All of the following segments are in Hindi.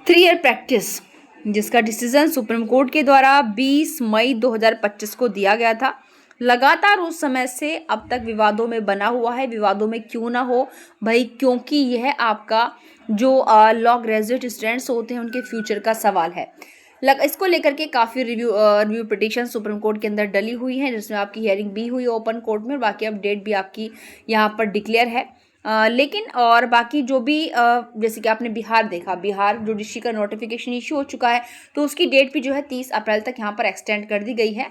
3 ईयर प्रैक्टिस, जिसका डिसीजन सुप्रीम कोर्ट के द्वारा 20 मई 2025 को दिया गया था, लगातार उस समय से अब तक विवादों में बना हुआ है। विवादों में क्यों ना हो भाई, क्योंकि यह आपका जो लॉ ग्रेजुएट स्टूडेंट्स होते हैं उनके फ्यूचर का सवाल है। इसको लेकर के काफ़ी रिव्यू पिटीशन सुप्रीम कोर्ट के अंदर डली हुई है, जिसमें आपकी हियरिंग भी हुई ओपन कोर्ट में, और बाकी अब डेट भी आपकी यहाँ पर डिक्लेयर है। लेकिन और बाकी जो भी जैसे कि आपने बिहार देखा, बिहार जुडिशरी का नोटिफिकेशन इशू हो चुका है, तो उसकी डेट भी जो है 30 अप्रैल तक यहाँ पर एक्सटेंड कर दी गई है।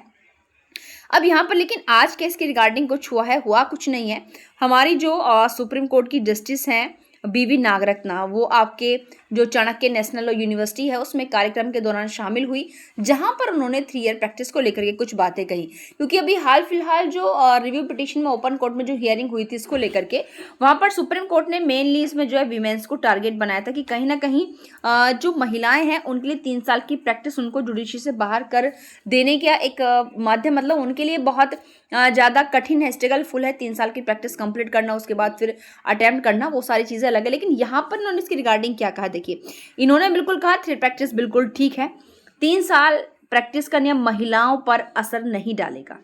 अब यहाँ पर लेकिन आज केस के रिगार्डिंग कुछ हुआ कुछ नहीं है। हमारी जो सुप्रीम कोर्ट की जस्टिस हैं बीवी नागरत्ना, वो आपके जो चाणक्य नेशनल लॉ यूनिवर्सिटी है उसमें कार्यक्रम के दौरान शामिल हुई, जहां पर उन्होंने 3 ईयर प्रैक्टिस को लेकर के कुछ बातें कही। क्योंकि अभी हाल फिलहाल जो रिव्यू पिटीशन में ओपन कोर्ट में जो हियरिंग हुई थी इसको लेकर के, वहां पर सुप्रीम कोर्ट ने मेनली इसमें जो है वीमेंस को टारगेट बनाया था कि कहीं ना कहीं जो महिलाएं हैं उनके लिए 3 साल की प्रैक्टिस उनको जुडिशरी से बाहर कर देने का एक माध्यम, मतलब उनके लिए बहुत ज़्यादा कठिन है, स्ट्रगलफुल है 3 साल की प्रैक्टिस कंप्लीट करना, उसके बाद फिर अटेम्प्ट करना, वो सारी चीज़ें अलग है। लेकिन यहाँ पर इन्होंने इसकी रिगार्डिंग क्या कहा, देखिए इन्होंने बिल्कुल कहा 3 प्रैक्टिस बिल्कुल ठीक है, 3 साल प्रैक्टिस का नियम महिलाओं पर असर नहीं डालेगा।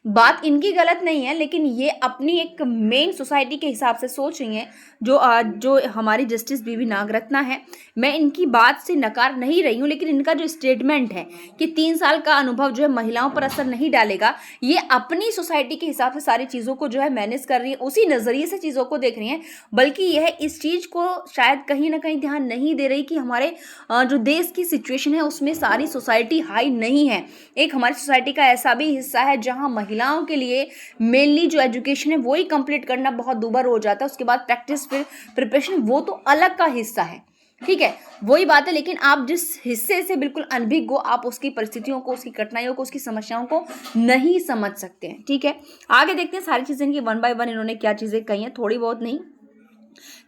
बात इनकी गलत नहीं है, लेकिन ये अपनी एक मेन सोसाइटी के हिसाब से सोच रही हैं। जो हमारी जस्टिस बीवी नागरत्ना है, मैं इनकी बात से नकार नहीं रही हूँ, लेकिन इनका जो स्टेटमेंट है कि 3 साल का अनुभव जो है महिलाओं पर असर नहीं डालेगा, ये अपनी सोसाइटी के हिसाब से सारी चीज़ों को जो है मैनेज कर रही है, उसी नज़रिए से चीज़ों को देख रही हैं। बल्कि यह इस चीज़ को शायद कहीं ना कहीं ध्यान नहीं दे रही कि हमारे जो देश की सिचुएशन है उसमें सारी सोसाइटी हाई नहीं है। एक हमारी सोसाइटी का ऐसा भी हिस्सा है जहाँ महिलाओं के लिए मेनली जो एजुकेशन है वही कंप्लीट करना बहुत दूभर हो जाता है, उसके बाद प्रैक्टिस फिर प्रिपरेशन वो तो अलग का हिस्सा है। ठीक है, वही बात है। लेकिन आप जिस हिस्से से बिल्कुल अनभिज्ञ हो, आप उसकी परिस्थितियों को, उसकी कठिनाइयों को, उसकी समस्याओं को नहीं समझ सकते हैं। ठीक है, आगे देखते हैं सारी चीजें इनकी वन बाय वन इन्होंने क्या चीजें कही हैं, थोड़ी बहुत नहीं,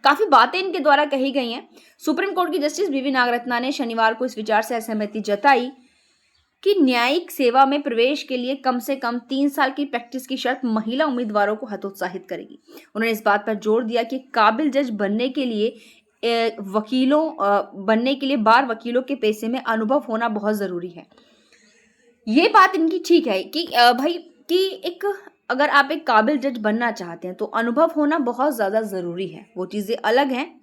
काफी बातें इनके द्वारा कही गई हैं। सुप्रीम कोर्ट की जस्टिस बीवी नागरत्ना ने शनिवार को इस विचार से असहमति जताई कि न्यायिक सेवा में प्रवेश के लिए कम से कम 3 साल की प्रैक्टिस की शर्त महिला उम्मीदवारों को हतोत्साहित करेगी। उन्होंने इस बात पर जोर दिया कि काबिल जज बनने के लिए बार वकीलों के पेशे में अनुभव होना बहुत जरूरी है। ये बात इनकी ठीक है कि भाई कि एक अगर आप एक काबिल जज बनना चाहते हैं तो अनुभव होना बहुत ज्यादा जरूरी है, वो चीजें अलग हैं।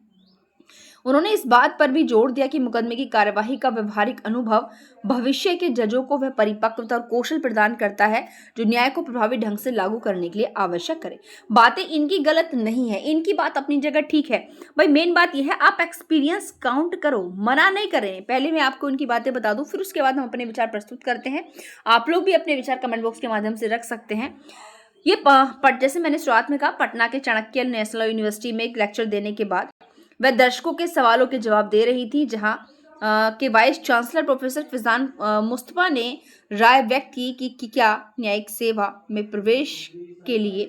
उन्होंने इस बात पर भी जोर दिया कि मुकदमे की कार्यवाही का व्यवहारिक अनुभव भविष्य के जजों को वह परिपक्वता और कौशल प्रदान करता है जो न्याय को प्रभावी ढंग से लागू करने के लिए आवश्यक करे। बातें इनकी गलत नहीं है, इनकी बात अपनी जगह ठीक है। भाई मेन बात यह है, आप एक्सपीरियंस काउंट करो, मना नहीं कर रहे हैं। पहले मैं आपको इनकी बातें बता दूं, फिर उसके बाद हम अपने विचार प्रस्तुत करते हैं। आप लोग भी अपने विचार कमेंट बॉक्स के माध्यम से रख सकते हैं। ये जैसे मैंने शुरुआत में कहा, पटना के चाणक्य नेशनल यूनिवर्सिटी में एक लेक्चर देने के बाद वह दर्शकों के सवालों के जवाब दे रही थी, जहां के vice chancellor professor Fizaan Mustafa ने राय व्यक्त की कि क्या न्यायिक सेवा में प्रवेश के लिए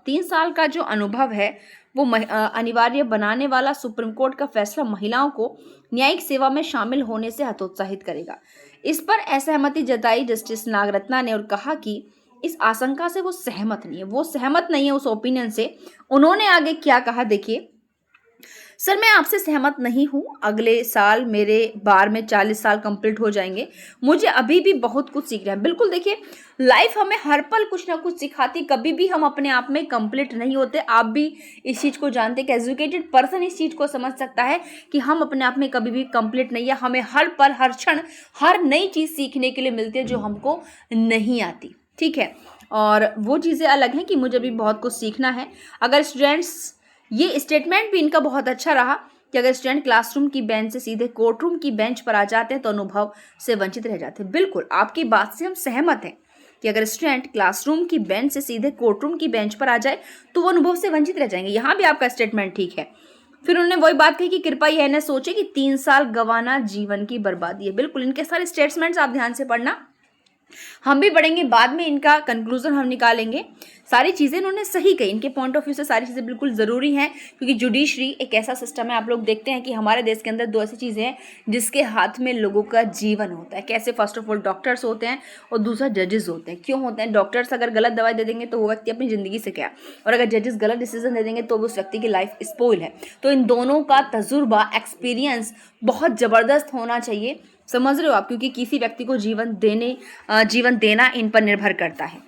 3 साल का जो अनुभव है वो अनिवार्य बनाने वाला सुप्रीम कोर्ट का फैसला महिलाओं को न्यायिक सेवा में शामिल होने से हतोत्साहित करेगा। इस पर असहमति जताई जस्टिस नागरत्ना ने और कहा कि इस आशंका से वो सहमत नहीं है उस ओपिनियन से। उन्होंने आगे क्या कहा, देखिए, सर मैं आपसे सहमत नहीं हूँ, अगले साल मेरे बार में 40 साल कंप्लीट हो जाएंगे, मुझे अभी भी बहुत कुछ सीखना है। बिल्कुल, देखिए लाइफ हमें हर पल कुछ ना कुछ सिखाती, कभी भी हम अपने आप में कंप्लीट नहीं होते। आप भी इस चीज़ को जानते हैं कि एजुकेटेड पर्सन इस चीज़ को समझ सकता है कि हम अपने आप में कभी भी कंप्लीट नहीं है। हमें हर पल, हर क्षण, हर नई चीज़ सीखने के लिए मिलती है जो हमको नहीं आती। ठीक है, और वो चीज़ें अलग हैं कि मुझे भी बहुत कुछ सीखना है। अगर स्टूडेंट्स, ये स्टेटमेंट भी इनका बहुत अच्छा रहा कि अगर स्टूडेंट क्लासरूम की बेंच से सीधे कोर्टरूम की बेंच पर आ जाते हैं तो अनुभव से वंचित रह जाते हैं। बिल्कुल, आपकी बात से हम सहमत हैं कि अगर स्टूडेंट क्लासरूम की बेंच से सीधे कोर्टरूम की बेंच पर आ जाए तो वो अनुभव से वंचित रह जाएंगे। यहाँ भी आपका स्टेटमेंट ठीक है। फिर उन्होंने वही बात कही कि कृपया यह न सोचे कि 3 साल गंवाना जीवन की बर्बादी है। बिल्कुल, इनके सारे स्टेटमेंट्स आप ध्यान से पढ़ना, हम भी पढ़ेंगे, बाद में इनका कंक्लूजन हम निकालेंगे। सारी चीज़ें इन्होंने सही कही, इनके पॉइंट ऑफ व्यू से सारी चीज़ें बिल्कुल ज़रूरी हैं, क्योंकि जुडिशरी एक ऐसा सिस्टम है। आप लोग देखते हैं कि हमारे देश के अंदर दो ऐसी चीज़ें हैं जिसके हाथ में लोगों का जीवन होता है। कैसे? फर्स्ट ऑफ ऑल डॉक्टर्स होते हैं और दूसरा जजेस होते हैं। क्यों होते हैं? डॉक्टर्स अगर गलत दवाई दे देंगे तो वो व्यक्ति अपनी ज़िंदगी से क्या, और अगर जजेस गलत डिसीजन दे देंगे तो उस व्यक्ति की लाइफ स्पॉइल है। तो इन दोनों का तजुर्बा, एक्सपीरियंस बहुत ज़बरदस्त होना चाहिए, समझ रहे हो आप, क्योंकि किसी व्यक्ति को जीवन देना इन पर निर्भर करता है।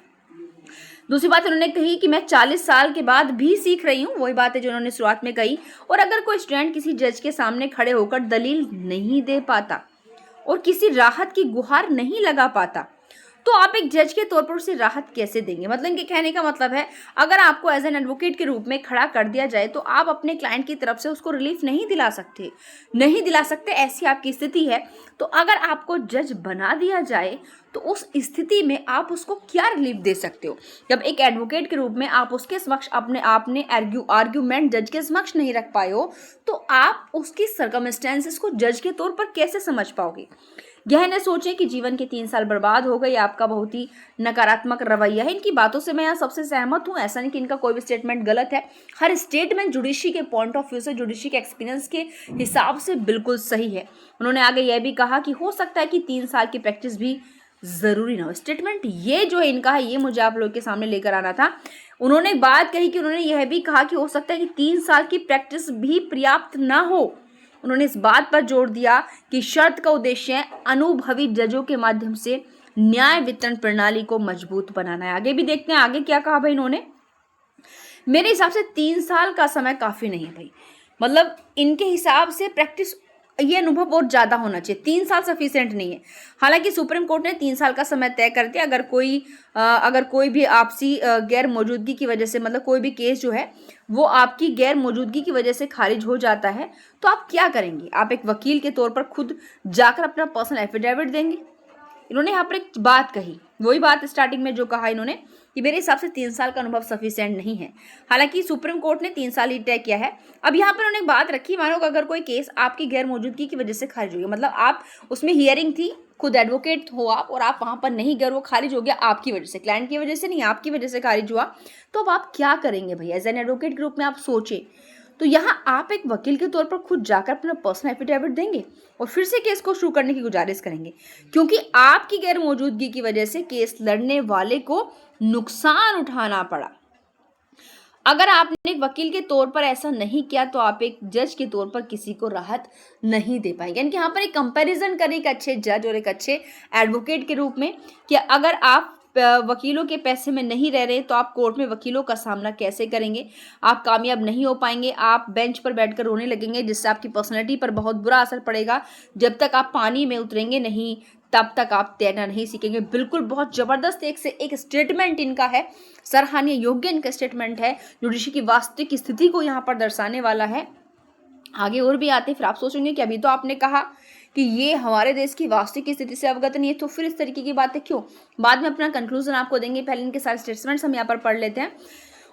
दूसरी बात उन्होंने कही कि मैं 40 साल के बाद भी सीख रही हूँ, वही बात है जो उन्होंने शुरुआत में कही। और अगर कोई स्टूडेंट किसी जज के सामने खड़े होकर दलील नहीं दे पाता और किसी राहत की गुहार नहीं लगा पाता, तो आप एक जज के तौर पर उसे राहत कैसे देंगे? मतलब इनके कहने का मतलब है, अगर आपको एज एन एडवोकेट के रूप में खड़ा कर दिया जाए तो आप अपने क्लाइंट की तरफ से उसको रिलीफ नहीं दिला सकते, ऐसी आपकी स्थिति है। तो अगर आपको जज बना दिया जाए तो उस स्थिति में आप उसको क्या रिलीफ दे सकते हो? जब एक एडवोकेट के रूप में आप उसके समक्ष आपने आर्ग्यूमेंट जज के समक्ष नहीं रख पाए हो, तो आप उसकी सर्कमस्टेंसेस को जज के तौर पर कैसे समझ पाओगे? यह न सोचें कि जीवन के 3 साल बर्बाद हो गए, आपका बहुत ही नकारात्मक रवैया है। इनकी बातों से मैं यहाँ सबसे सहमत हूँ, ऐसा नहीं कि इनका कोई भी स्टेटमेंट गलत है। हर स्टेटमेंट जुडिशरी के पॉइंट ऑफ व्यू से, जुडिशरी के एक्सपीरियंस के हिसाब से बिल्कुल सही है। उन्होंने आगे यह भी कहा कि हो सकता है कि 3 साल की प्रैक्टिस भी ज़रूरी ना हो। स्टेटमेंट ये जो है इनका है, ये मुझे आप लोगों के सामने लेकर आना था। उन्होंने एक बात कही कि उन्होंने यह भी कहा कि हो सकता है कि 3 साल की प्रैक्टिस भी पर्याप्त ना हो। उन्होंने इस बात पर जोर दिया कि शर्त का उद्देश्य अनुभवी जजों के माध्यम से न्याय वितरण प्रणाली को मजबूत बनाना है। आगे भी देखते हैं, आगे क्या कहा भाई इन्होंने। मेरे हिसाब से 3 साल का समय काफ़ी नहीं है भाई, मतलब इनके हिसाब से प्रैक्टिस, ये अनुभव और ज़्यादा होना चाहिए। 3 साल सफिशिएंट नहीं है। हालांकि सुप्रीम कोर्ट ने 3 साल का समय तय कर दिया। अगर कोई भी आपसी गैर मौजूदगी की वजह से, मतलब कोई भी केस जो है वो आपकी गैर मौजूदगी की वजह से खारिज हो जाता है, तो आप क्या करेंगे? आप एक वकील के तौर पर खुद जाकर अपना पर्सनल एफिडेविट देंगे? इन्होंने यहाँ पर एक बात कही, वही बात स्टार्टिंग में जो कहा इन्होंने कि मेरे हिसाब से 3 साल का अनुभव सफिशिएंट नहीं है। हालांकि सुप्रीम कोर्ट ने 3 साल ही तय किया है। अब यहाँ पर उन्होंने एक बात रखी, मानो अगर कोई केस आपकी गैर मौजूदगी की वजह से खारिज हो गया, मतलब आप उसमें हियरिंग थी, खुद एडवोकेट हो आप, और आप वहाँ पर नहीं गए, वो खारिज हो गया आपकी वजह से, क्लाइंट की वजह से नहीं, आपकी वजह से खारिज हुआ, तो अब आप क्या करेंगे भैया? एज एन एडवोकेट के रूप में आप सोचें। तो यहाँ आप एक वकील के तौर पर खुद जाकर अपना पर्सनल एफिडेविट देंगे और फिर से केस को शुरू करने की गुजारिश करेंगे, क्योंकि आपकी गैर मौजूदगी की वजह से केस लड़ने वाले को नुकसान उठाना पड़ा। अगर आपने एक वकील के तौर पर ऐसा नहीं किया तो आप एक जज के तौर पर किसी को राहत नहीं दे पाएंगे। यानी कि यहाँ पर एक कंपैरिजन करें एक अच्छे जज और एक अच्छे एडवोकेट के रूप में, कि अगर आप वकीलों के पैसे में नहीं रह रहे तो आप कोर्ट में वकीलों का सामना कैसे करेंगे? आप कामयाब नहीं हो पाएंगे, आप बेंच पर बैठकर रोने लगेंगे, जिससे आपकी पर्सनैलिटी पर बहुत बुरा असर पड़ेगा। जब तक आप पानी में उतरेंगे नहीं तब तक आप तैरना नहीं सीखेंगे। बिल्कुल बहुत ज़बरदस्त एक से एक स्टेटमेंट इनका है, सराहनीय योग्य इनका स्टेटमेंट है, जुडिशरी की वास्तविक स्थिति को यहाँ पर दर्शाने वाला है। आगे और भी आते, फिर आप सोचेंगे कि अभी तो आपने कहा कि ये हमारे देश की वास्तविक स्थिति से अवगत नहीं है, तो फिर इस तरीके की बातें क्यों? बाद में अपना कंक्लूजन आपको देंगे, पहले इनके सारे स्टेटमेंट्स हम यहाँ पर पढ़ लेते हैं।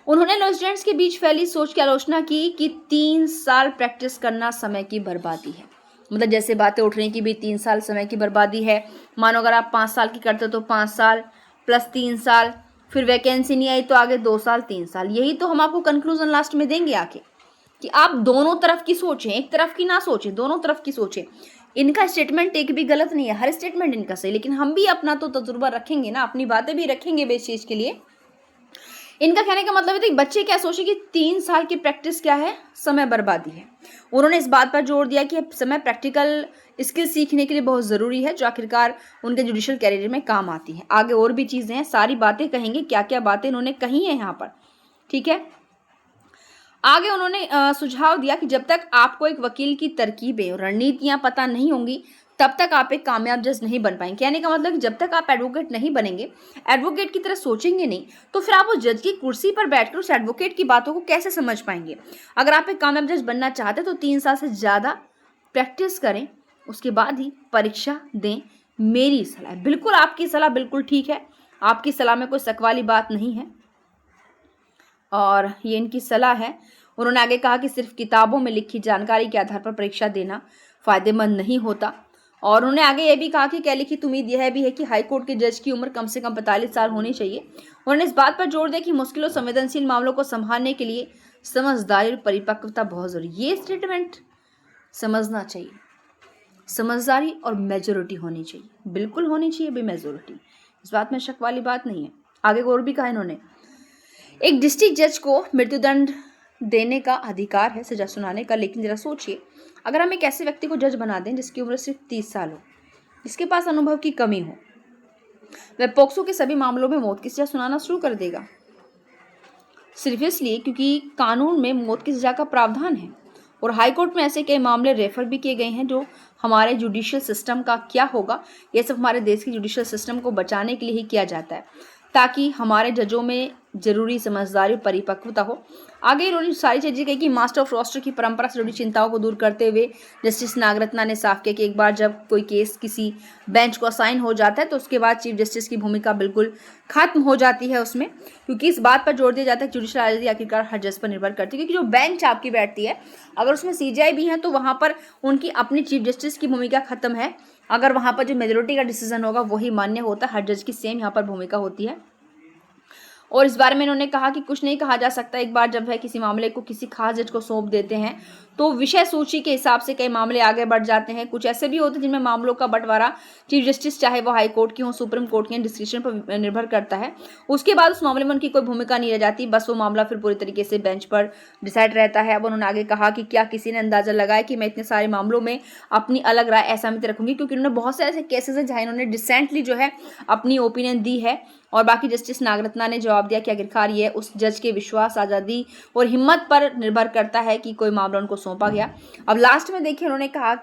उन्होंने लॉ स्टूडेंट्स के बीच फैली सोच की आलोचना की कि 3 साल प्रैक्टिस करना समय की बर्बादी है। मतलब जैसे बातें उठ रही कि भी 3 साल समय की बर्बादी है। मानो अगर आप 5 साल की करते हो तो 5 साल प्लस 3 साल, फिर वैकेंसी नहीं आई तो आगे 2 साल 3 साल। यही तो हम आपको कंक्लूजन लास्ट में देंगे आके, कि आप दोनों तरफ की सोचें, एक तरफ की ना सोचें, दोनों तरफ की सोचें। इनका स्टेटमेंट एक भी गलत नहीं है, हर स्टेटमेंट इनका सही, लेकिन हम भी अपना तो तजुर्बा रखेंगे ना, अपनी बातें भी रखेंगे बेस चीज़ के लिए। इनका कहने का मतलब है कि बच्चे क्या सोचे कि 3 साल की प्रैक्टिस क्या है? समय बर्बादी है। उन्होंने इस बात पर जोर दिया कि समय प्रैक्टिकल स्किल सीखने के लिए बहुत ज़रूरी है, जो आखिरकार उनके जुडिशियल कैरियर में काम आती है। आगे और भी चीज़ें हैं, सारी बातें कहेंगे, क्या क्या बातें इन्होंने कही हैं यहाँ पर, ठीक है। आगे उन्होंने सुझाव दिया कि जब तक आपको एक वकील की तरकीबें और रणनीतियाँ पता नहीं होंगी तब तक आप एक कामयाब जज नहीं बन पाएंगे। कहने का मतलब कि जब तक आप एडवोकेट नहीं बनेंगे, एडवोकेट की तरह सोचेंगे नहीं, तो फिर आप उस जज की कुर्सी पर बैठकर उस एडवोकेट की बातों को कैसे समझ पाएंगे? अगर आप एक कामयाब जज बनना चाहते हैं तो 3 साल से ज़्यादा प्रैक्टिस करें, उसके बाद ही परीक्षा दें। मेरी सलाह, बिल्कुल आपकी सलाह बिल्कुल ठीक है, आपकी सलाह में कोई शक वाली बात नहीं है, और ये इनकी सलाह है। उन्होंने आगे कहा कि सिर्फ किताबों में लिखी जानकारी के आधार पर परीक्षा देना फ़ायदेमंद नहीं होता, और उन्होंने आगे ये भी कहा कि क्या लिखित उम्मीद यह भी है कि हाईकोर्ट के जज की उम्र कम से कम 45 साल होनी चाहिए। उन्होंने इस बात पर जोर दिया कि मुश्किल और संवेदनशील मामलों को संभालने के लिए समझदारी और परिपक्वता बहुत जरूरी। ये स्टेटमेंट समझना चाहिए, समझदारी और मेजोरिटी होनी चाहिए, बिल्कुल होनी चाहिए भाई मेजोरिटी, इस बात में शक वाली बात नहीं है। आगे और भी कहा इन्होंने, एक डिस्ट्रिक्ट जज को मृत्युदंड देने का अधिकार है सजा सुनाने का, लेकिन जरा सोचिए अगर हम एक ऐसे व्यक्ति को जज बना दें जिसकी उम्र सिर्फ 30 साल हो, जिसके पास अनुभव की कमी हो, वह पोक्सो के सभी मामलों में मौत की सजा सुनाना शुरू कर देगा, सिर्फ इसलिए क्योंकि कानून में मौत की सजा का प्रावधान है। और हाईकोर्ट में ऐसे कई मामले रेफर भी किए गए हैं जो हमारे जुडिशियल सिस्टम का क्या होगा, ये सब हमारे देश की जुडिशियल सिस्टम को बचाने के लिए ही किया जाता है, ताकि हमारे जजों में जरूरी समझदारी और परिपक्वता हो। आगे इन्होंने सारी चीजें कही कि मास्टर ऑफ रोस्टर की परंपरा से जुड़ी चिंताओं को दूर करते हुए जस्टिस नागरत्ना ने साफ किया कि एक बार जब कोई केस किसी बेंच को असाइन हो जाता है तो उसके बाद चीफ जस्टिस की भूमिका बिल्कुल खत्म हो जाती है उसमें, क्योंकि इस बात पर जोर दिया जाता है कि जुडिशियल आजादी आखिरकार हर जज पर निर्भर करती है, क्योंकि जो बेंच आपकी बैठती है अगर उसमें सीजीआई भी है तो वहां पर उनकी अपनी चीफ जस्टिस की भूमिका खत्म है, अगर वहां पर जो मेजोरिटी का डिसीजन होगा वही मान्य होता है, हर जज की सेम यहाँ पर भूमिका होती है। और इस बारे में इन्होंने कहा कि कुछ नहीं कहा जा सकता, एक बार जब वह किसी मामले को किसी खास जज को सौंप देते हैं तो विषय सूची के हिसाब से कई मामले आगे बढ़ जाते हैं। कुछ ऐसे भी होते हैं जिनमें मामलों का बंटवारा चीफ जस्टिस चाहे वो हाई कोर्ट की हो, सुप्रीम कोर्ट की, डिस्क्रिप्शन पर निर्भर करता है, उसके बाद उस मामले में उनकी कोई भूमिका नहीं रह जाती, बस वो मामला फिर पूरी तरीके से बेंच पर डिसाइड रहता है। अब उन्होंने आगे कहा कि क्या किसी ने अंदाजा लगाया कि मैं इतने सारे मामलों में अपनी अलग राय असहमति रखूंगी, क्योंकि उन्होंने बहुत से ऐसे केसेस हैं जहां इन्होंने डिसेंटली जो है अपनी ओपिनियन दी है। और बाकी जस्टिस नागरत्ना ने जवाब दिया कि आखिरकार ये उस जज के विश्वास, आज़ादी और हिम्मत पर निर्भर करता है कि कोई मामला उनको सौंपा गया। अब लास्ट में देखिए उन्होंने कहा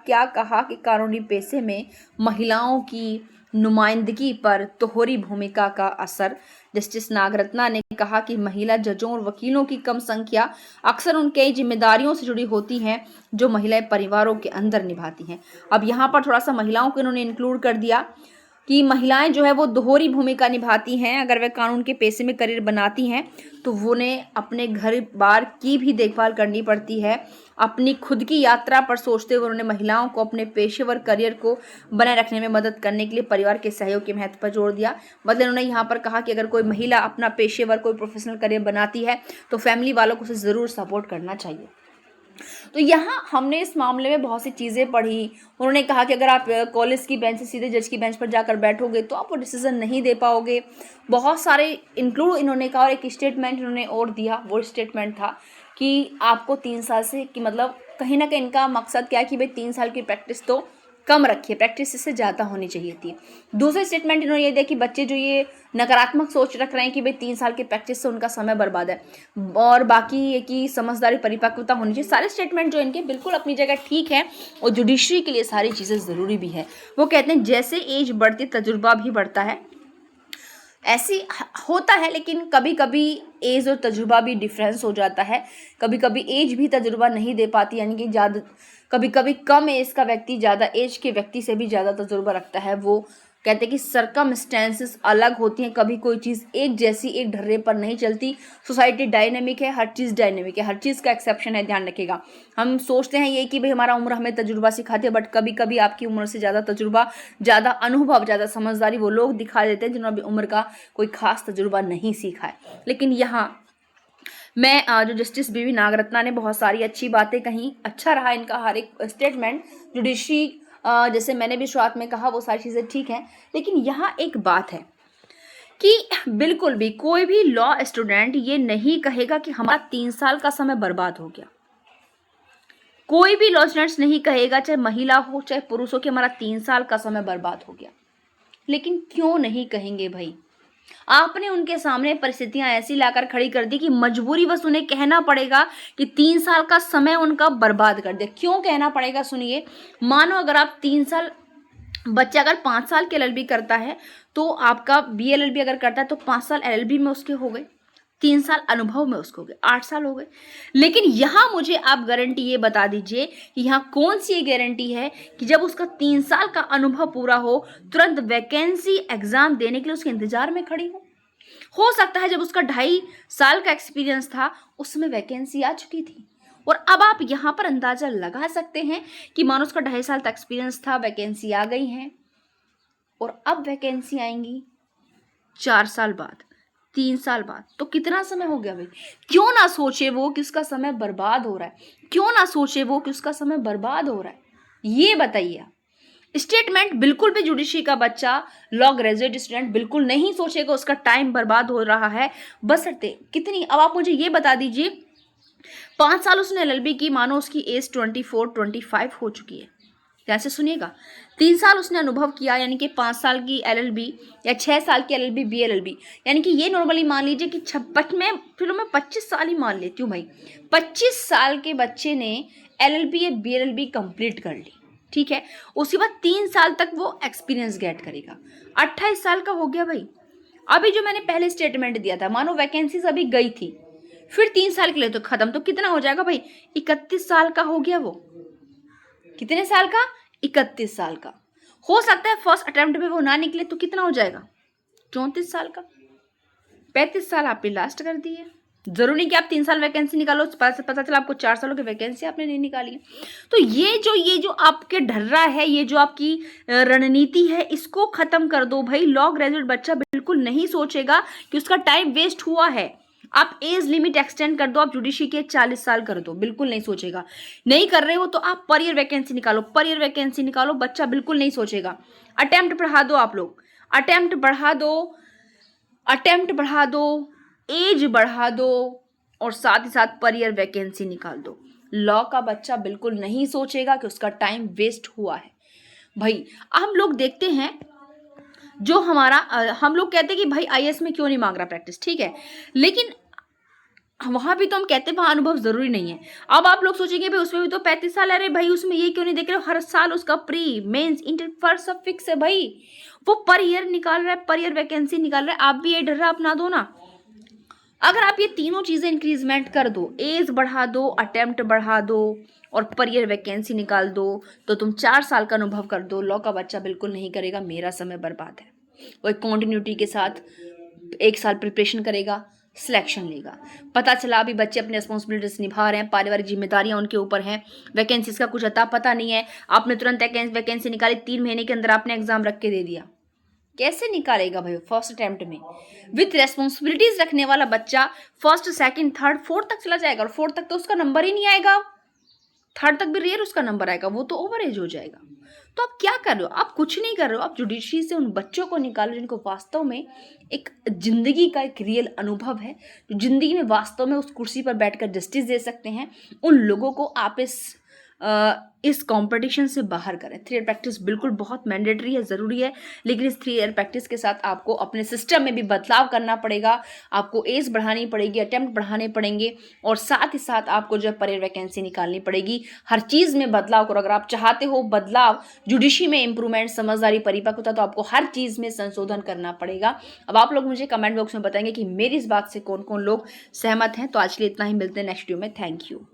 कि कानूनी पेशे में महिलाओं की नुमाइंदगी पर दोहरी भूमिका का असर। जस्टिस नागरत्ना ने कहा कि महिला जजों और वकीलों की कम संख्या अक्सर उन कई जिम्मेदारियों से जुड़ी होती हैं जो महिलाएं परिवारों के अंदर निभाती हैं। अब यहाँ पर थोड़ा सा महिलाओं को इन्होंने इंक्लूड कर दिया कि महिलाएं जो है वो दोहरी भूमिका निभाती हैं। अगर वे कानून के पेशे में करियर बनाती हैं तो उन्हें अपने घर बार की भी देखभाल करनी पड़ती है। अपनी खुद की यात्रा पर सोचते हुए उन्होंने महिलाओं को अपने पेशेवर करियर को बनाए रखने में मदद करने के लिए परिवार के सहयोग के महत्व पर जोर दिया। मतलब उन्होंने यहाँ पर कहा कि अगर कोई महिला अपना पेशेवर कोई प्रोफेशनल करियर बनाती है तो फैमिली वालों को उसे ज़रूर सपोर्ट करना चाहिए। तो यहाँ हमने इस मामले में बहुत सी चीज़ें पढ़ी। उन्होंने कहा कि अगर आप कॉलेज की बेंच से सीधे जज की बेंच पर जाकर बैठोगे तो आप वो डिसीजन नहीं दे पाओगे। बहुत सारे इंक्लूड इन्होंने कहा, और एक स्टेटमेंट इन्होंने और दिया, वो स्टेटमेंट था कि आपको 3 साल से कि मतलब कहीं ना कहीं इनका मकसद क्या है कि भाई 3 साल की प्रैक्टिस तो कम रखिए, प्रैक्टिस इससे ज़्यादा होनी चाहिए थी। दूसरे स्टेटमेंट इन्होंने ये दिया कि बच्चे जो ये नकारात्मक सोच रख रहे हैं कि भाई 3 साल की प्रैक्टिस से उनका समय बर्बाद है, और बाकी ये कि समझदारी परिपक्वता होनी चाहिए। सारे स्टेटमेंट जो इनके बिल्कुल अपनी जगह ठीक है, और जुडिशरी के लिए सारी चीज़ें ज़रूरी भी है। वो कहते हैं जैसे एज बढ़ती तजुर्बा भी बढ़ता है, ऐसी होता है, लेकिन कभी कभी एज और तजुर्बा भी डिफरेंस हो जाता है। कभी कभी एज भी तजुर्बा नहीं दे पाती, यानी कि ज़्यादा कभी कभी कम एज का व्यक्ति ज़्यादा एज के व्यक्ति से भी ज़्यादा तजुर्बा रखता है। वो कहते हैं कि सर्कमस्टेंसेस अलग होती हैं, कभी कोई चीज़ एक जैसी एक ढर्रे पर नहीं चलती। सोसाइटी डायनेमिक है, हर चीज़ डायनेमिक है, हर चीज़ का एक्सेप्शन है, ध्यान रखिएगा। हम सोचते हैं ये कि भाई हमारा उम्र हमें तजुर्बा सिखाती है, बट कभी कभी आपकी उम्र से ज़्यादा तजुर्बा, ज़्यादा अनुभव, ज़्यादा समझदारी वो लोग दिखा देते हैं जिन्होंने अभी उम्र का कोई खास तजुर्बा नहीं सीखा है। लेकिन यहाँ मैं जो जस्टिस बीवी नागरत्ना ने बहुत सारी अच्छी बातें कहीं, अच्छा रहा इनका हर एक स्टेटमेंट। जुडिशरी जैसे मैंने भी शुरुआत में कहा वो सारी चीज़ें ठीक हैं, लेकिन यहाँ एक बात है कि बिल्कुल भी कोई भी लॉ स्टूडेंट ये नहीं कहेगा कि हमारा 3 साल का समय बर्बाद हो गया। कोई भी लॉ स्टूडेंट्स नहीं कहेगा, चाहे महिला हो चाहे पुरुष हो, कि हमारा 3 साल का समय बर्बाद हो गया। लेकिन क्यों नहीं कहेंगे भाई? आपने उनके सामने परिस्थितियां ऐसी लाकर खड़ी कर दी कि मजबूरीवश उन्हें कहना पड़ेगा कि 3 साल का समय उनका बर्बाद कर दिया। क्यों कहना पड़ेगा? सुनिए, मानो अगर आप 3 साल, बच्चा अगर 5 साल के LLB करता है तो आपका BLLB अगर करता है तो 5 साल LLB में उसके हो गए, 3 साल अनुभव में उसको हो गए, 8 साल हो गए। लेकिन यहाँ मुझे आप गारंटी ये बता दीजिए कि यहाँ कौन सी ये गारंटी है कि जब उसका 3 साल का अनुभव पूरा हो तुरंत वैकेंसी एग्जाम देने के लिए उसके इंतजार में खड़ी हो सकता है जब उसका 2.5 साल का एक्सपीरियंस था उस समय वैकेंसी आ चुकी थी, और अब आप यहाँ पर अंदाजा लगा सकते हैं कि मानो उसका 2.5 साल तक एक्सपीरियंस था, वैकेंसी आ गई है और अब वैकेंसी आएंगी 4 साल बाद, 3 साल बाद, तो कितना समय हो गया भाई। क्यों ना सोचे वो कि उसका समय बर्बाद हो रहा है, क्यों ना सोचे वो कि उसका समय बर्बाद हो रहा है, ये बताइए आप। स्टेटमेंट बिल्कुल भी जुडिशरी का बच्चा, लॉ ग्रेजुएट स्टूडेंट बिल्कुल नहीं सोचेगा उसका टाइम बर्बाद हो रहा है, बशर्ते कितनी। अब आप मुझे ये बता दीजिए, 5 साल उसने LLB की, मानो उसकी एज 24-25 हो चुकी है, ध्यान से सुनिएगा। 3 साल उसने अनुभव किया, यानी कि 5 साल की LLB या 6 साल की LLB BLLB, यानी कि ये नॉर्मली मान लीजिए कि 56 में, फिर मैं 25 साल ही मान लेती हूँ भाई। 25 साल के बच्चे ने LLB या BLLB कंप्लीट कर ली, ठीक है। उसके बाद 3 साल तक वो एक्सपीरियंस गेट करेगा, 28 साल का हो गया भाई। अभी जो मैंने पहले स्टेटमेंट दिया था, मानो वैकेंसीज अभी गई थी, फिर 3 साल के लिए तो खत्म, तो कितना हो जाएगा भाई, 31 साल का हो गया वो। कितने साल का, 31 साल का। हो सकता है फर्स्ट अटेम्प्ट में वो ना निकले, तो कितना हो जाएगा, 34 साल का। 35 साल आपने लास्ट कर दिए। जरूरी नहीं कि आप 3 साल वैकेंसी निकालो, पता चला आपको 4 सालों की वैकेंसी आपने नहीं निकाली है। तो ये जो आपके ढर्रा है, ये जो आपकी रणनीति है, इसको खत्म कर दो भाई। लॉ ग्रेजुएट बच्चा बिल्कुल नहीं सोचेगा कि उसका टाइम वेस्ट हुआ है। आप एज लिमिट एक्सटेंड कर दो, आप जुडिशरी के 40 साल कर दो, बिल्कुल नहीं सोचेगा। नहीं कर रहे हो तो आप पर ईयर वैकेंसी निकालो, पर ईयर वैकेंसी निकालो, बच्चा बिल्कुल नहीं सोचेगा। अटेम्प्ट बढ़ा दो आप लोग, अटेम्प्ट बढ़ा दो, अटेम्प्ट बढ़ा दो, एज बढ़ा दो, और साथ ही साथ पर ईयर वैकेंसी निकाल दो। लॉ का बच्चा बिल्कुल नहीं सोचेगा कि उसका टाइम वेस्ट हुआ है भाई। हम लोग देखते हैं जो हमारा हम लोग कहते हैं कि भाई IAS में क्यों नहीं मांग रहा प्रैक्टिस, ठीक है, लेकिन वहां भी तो हम कहते हैं वहां अनुभव जरूरी नहीं है। अब आप लोग सोचेंगे भाई उसमें भी तो 35 साल है, अरे भाई उसमें ये क्यों नहीं देख रहे हो, हर साल उसका प्री मेंस इंटर पर सब फिक्स है भाई, वो पर ईयर निकाल रहा है, पर ईयर वैकेंसी निकाल रहा है। आप भी ये डर अपना दो ना। अगर आप ये तीनों चीजें इंक्रीजमेंट कर दो, एज बढ़ा दो, अटेम्प्ट बढ़ा दो और पर ईयर वैकेंसी निकाल दो, तो तुम 4 साल का अनुभव कर दो, लॉ का बच्चा बिल्कुल नहीं करेगा मेरा समय बर्बाद है। वो एक कॉन्टिन्यूटी के साथ 1 साल प्रिपरेशन करेगा, सिलेक्शन लेगा। पता चला अभी बच्चे अपने रिस्पॉन्सिबिलिटीज निभा रहे हैं, पारिवारिक जिम्मेदारियां उनके ऊपर हैं, वैकेंसीज का कुछ अता पता नहीं है, आपने तुरंत वैकेंसी निकाली, 3 महीने के अंदर आपने एग्जाम रख के दे दिया। कैसे निकालेगा भाई फर्स्ट अटेम्प्ट में। विथ रेस्पॉन्सिबिलिटीज रखने वाला बच्चा फर्स्ट, सेकंड, थर्ड, फोर्थ तक चला जाएगा, और फोर्थ तक तो उसका नंबर ही नहीं आएगा, थर्ड तक भी रेयर उसका नंबर आएगा, वो तो ओवर एज हो जाएगा। तो आप क्या कर रहे हो, आप कुछ नहीं कर रहे हो, आप जुडिशरी से उन बच्चों को निकालो जिनको वास्तव में एक जिंदगी का एक रियल अनुभव है, जो जिंदगी में वास्तव में उस कुर्सी पर बैठकर जस्टिस दे सकते हैं। उन लोगों को आप इस कंपटीशन से बाहर करें। 3 ईयर प्रैक्टिस बिल्कुल बहुत मैंडेटरी है, ज़रूरी है, लेकिन इस 3 ईयर प्रैक्टिस के साथ आपको अपने सिस्टम में भी बदलाव करना पड़ेगा, आपको एज बढ़ानी पड़ेगी, अटेम्प्ट बढ़ाने पड़ेंगे, और साथ ही साथ आपको जो है पर ईयर वैकेंसी निकालनी पड़ेगी। हर चीज़ में बदलाव करो। अगर आप चाहते हो बदलाव, जुडिशरी में इंप्रूवमेंट, समझदारी, परिपक्वता, तो आपको हर चीज़ में संशोधन करना पड़ेगा। अब आप लोग मुझे कमेंट बॉक्स में बताएंगे कि मेरी इस बात से कौन कौन लोग सहमत हैं। तो आज के लिए इतना ही, मिलते हैं नेक्स्ट वीडियो में। Thank you.